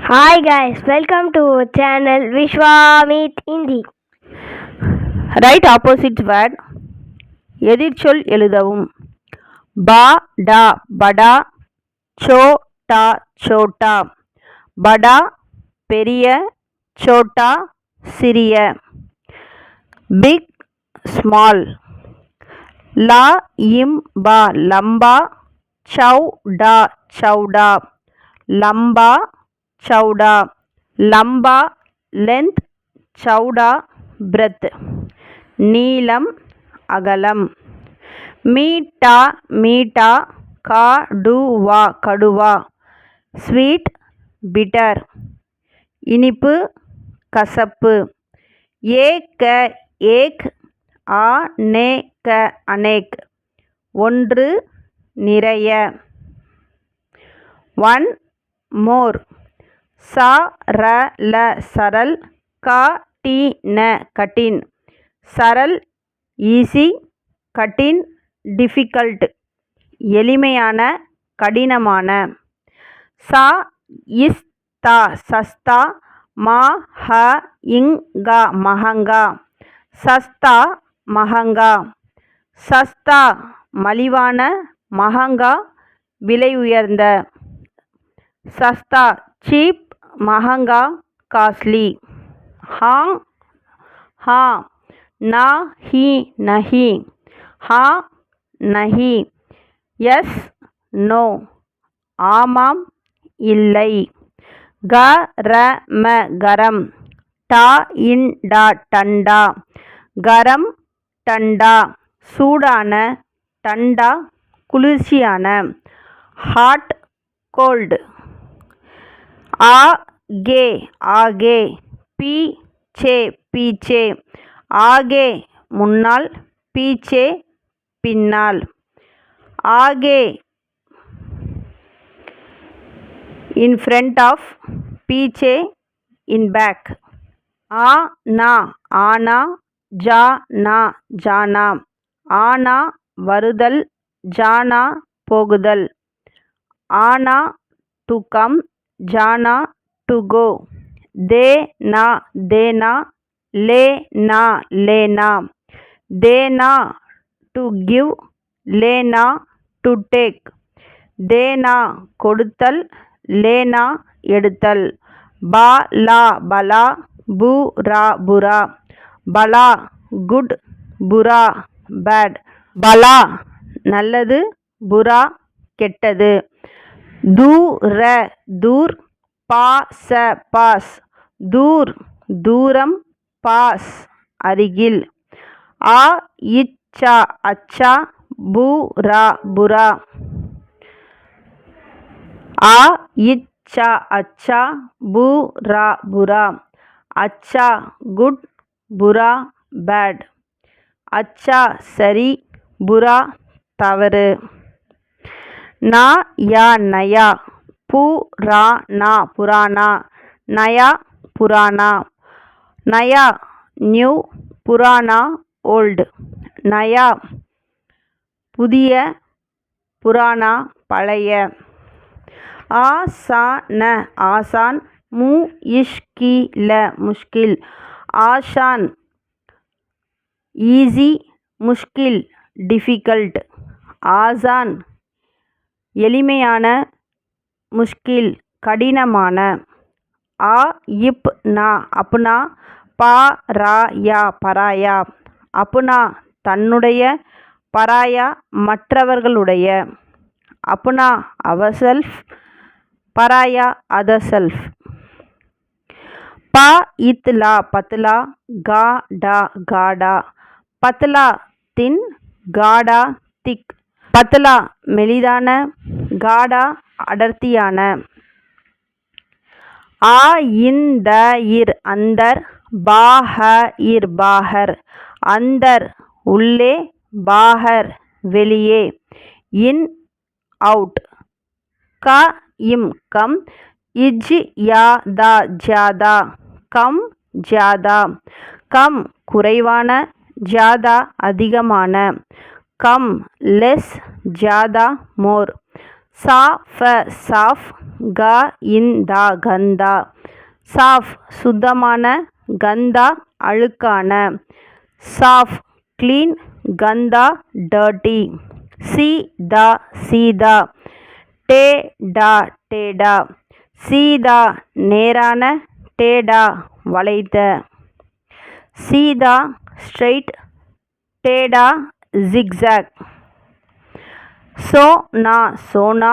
Hi guys, welcome to our channel Vishwamit Hindi. Write opposite word எதிர்ச்சொல் எழுதவும். பா டா படா, சோ டா சோட்டா. படா பெரிய, சோட்டா சிறிய. Big small. லா இம் பா லம்பா, சௌ டா சௌடா. லம்பா சௌடா. லம்பா லென்த், சௌடா பிரெத். நீளம் அகலம். மீட்டா மீட்டா, காடுவா கடுவா. Sweet bitter. இனிப்பு கசப்பு. ஏக ஏக், ஆனேக அனேக். ஒன்று நிறைய. One more. சரள சரல், கடின கடின். சரல் ஈஸி, கடின் டிஃபிகல்ட் எளிமையான கடினமான. சா இஸ்தா சஸ்தா, மஹிங்கா மஹங்கா. சஸ்தா மஹங்கா. சஸ்தா மலிவான, மஹங்கா விலை உயர்ந்த. சஸ்தா சீப், மஹங்கா காஸ்ட்லி. ஹாங் ஹா, நாஹி நஹி. ஹா நஹி. எஸ் நோ, ஆமாம் இல்லை. கரம கரம். டா டண்டா. கரம் டண்டா சூடான, டண்டா குளிர்ச்சியான. Hot gold. ஆகே ஆகே, பீச்சே பீச்சே. ஆகே முன்னால், பீச்சே பின்னால். Aake in front of, பீச்சே in back. ஆனா ஆனா, ஜானா ஜானா. ஆனா வருதல், ஜானா போகுதல். ஆனா டு கம், ஜானா டு கோ. தேனா தேனா, லேனா லேனா. தேனா டு கிவ், லேனா டு டேக். தேனா கொடுத்தல், லேனா எடுத்தல். பாலா பலா, புரா புரா. பலா குட், புரா பேட். பலா நல்லது, புரா கெட்டது. தூர தூர், பாச பாஸ். தூர் தூரம், பாஸ் அருகில். ஆ இச்சா அச்சா, புரா புரா. ஆ இச்சா அச்சா, புரா புரா. அச்சா குட், புரா பேட். அச்சா சரி, புரா தவறு. நயா நயா, புராணா புராணா. நயா புராணா. நயா நியூ, புராணா ஓல்டு. நயா புதிய, புராணா பழைய. ஆசான ஆசான், முஷ்கில முஷ்கில். ஆசான் ஈஸி, முஷ்கில் டிஃபிகல்ட். ஆசான் எளிமையான, முஷ்கில் கடினமான. ஆ இப் நா அப்னா, பராயா பராயா. அப்னா தன்னுடைய, பராயா மற்றவர்களுடைய. அப்னா அவர் செல்ஃப், பராயா அதர் செல்ஃப். ப இத்லா பத்லா, காடா காடா. பத்லா தின், காடா திக். பத்லா மெலிதான, காடா அடர்த்தியான. ஆயிந்தயிர் அந்தர், பாஹயிர் பாஹர். அந்தர் உள்ளே, பாஹர் வெளியே. In out. க இம் கம், இஜ்யாதா ஜ்யாதா. கம் ஜ்யாதா. கம் குறைவான, ஜ்யாதா அதிகமான. கம் லெஸ், ஜ்யாதா மோர். சா ஃப சாஃப் க இந்தா கந்தா சாஃப் சுத்தமான கந்தா அழுக்கான சாஃப் க்ளீன் கந்தா டர்ட்டி சீதா சீதா டேடா டேடா சீதா நேரான டேடா வளைத்த சீதா ஸ்ட்ரைட் டேடா ஜிக்ஸாக் சோனா சோனா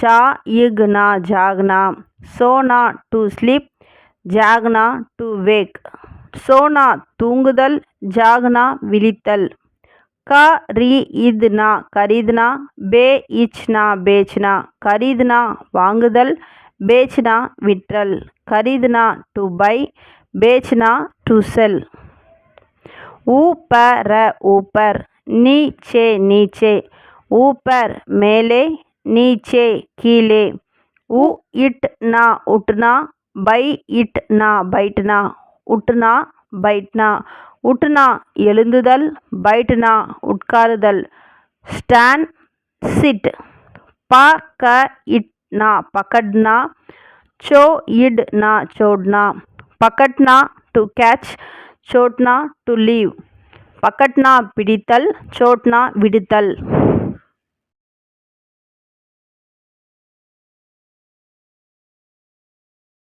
ஜாயிக்னா ஜாக்னா சோனா டு ஸ்லீப் ஜாக்னா டு வேக் சோனா தூங்குதல் ஜாக்னா விழித்தல் கரீத்னா கரீத்னா பேச்னா பேச்னா கரீத்னா வாங்குதல் பேச்னா விற்றல் கரீத்னா டு பை பேச்னா டு செல் ऊपर ऊपर नीचे नीचे ऊपर மேலே नीचे கீழே इटना उठना बैठना बैठना उठना बैठना उठना எழுந்துதல் बैठना உட்காருதல் ஸ்டாண்ட் சிட் पकड़ना पकड़ना छोड़ना छोड़ना पकड़ना டு கேட்ச் छोड़ना டு லீவ் பக்கட்னா பிடித்தல் சோட்னா விடுத்தல்